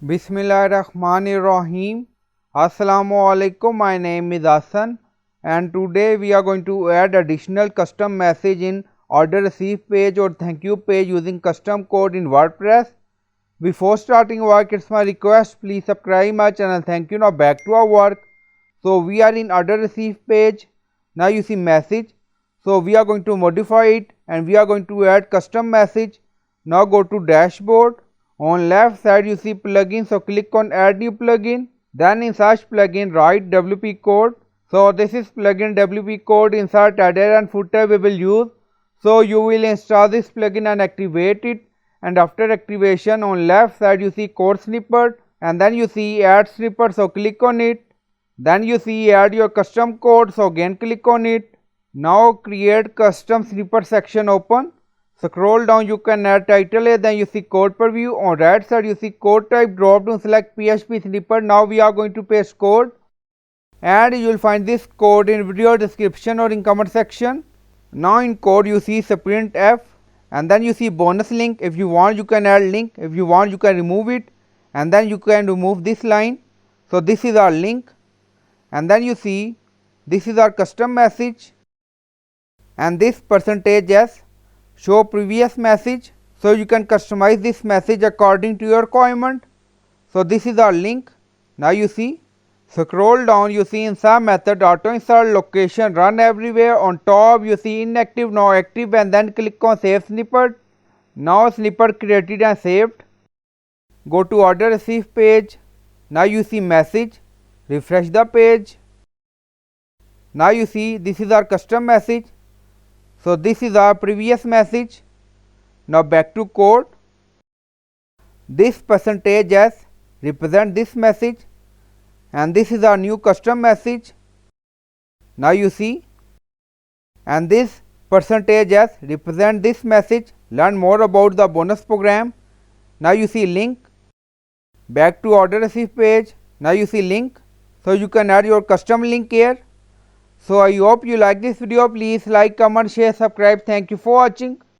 Bismillahirrahmanirrahim. Assalamu alaikum. My name is Hassan and today we are going to add additional custom message in order receive page or thank you page using custom code in WordPress. Before starting work, it's my request, please subscribe my channel. Thank you. Now back to our work. So we are in order receive page. Now you see message. So we are going to modify it and we are going to add custom message. Now go to dashboard. On left side you see plugin, so click on add new plugin. Then in search plugin write wpcode. So this is plugin wpcode. Insert header and footer we will use. So you will install this plugin and activate it, and after activation on left side you see code snippet and then you see add snippet, so click on it. Then you see add your custom code, so again click on it. Now create custom snippet section open. Scroll down, you can add title here, then you see code preview. On right side you see code type, drop down select PHP snippet. Now we are going to paste code and you will find this code in video description or in comment section. Now in code you see sprint F and then you see bonus link. If you want you can add link, if you want you can remove it, and then you can remove this line. So this is our link and then you see this is our custom message and this percentage s show previous message, so you can customize this message according to your requirement. So this is our link. Now you see scroll down, you see insert method auto insert location run everywhere. On top you see inactive now active and then click on save snippet. Now snippet created and saved. Go to order receive page. Now you see message, refresh the page. Now you see this is our custom message. So this is our previous message. Now back to code. This percentage s represent this message and this is our new custom message. Now you see, and this percentage s represent this message. Learn more about the bonus program. Now you see link. Back to order receive page. Now you see link, so you can add your custom link here. So I hope you like this video. Please like, comment, share, subscribe. Thank you for watching.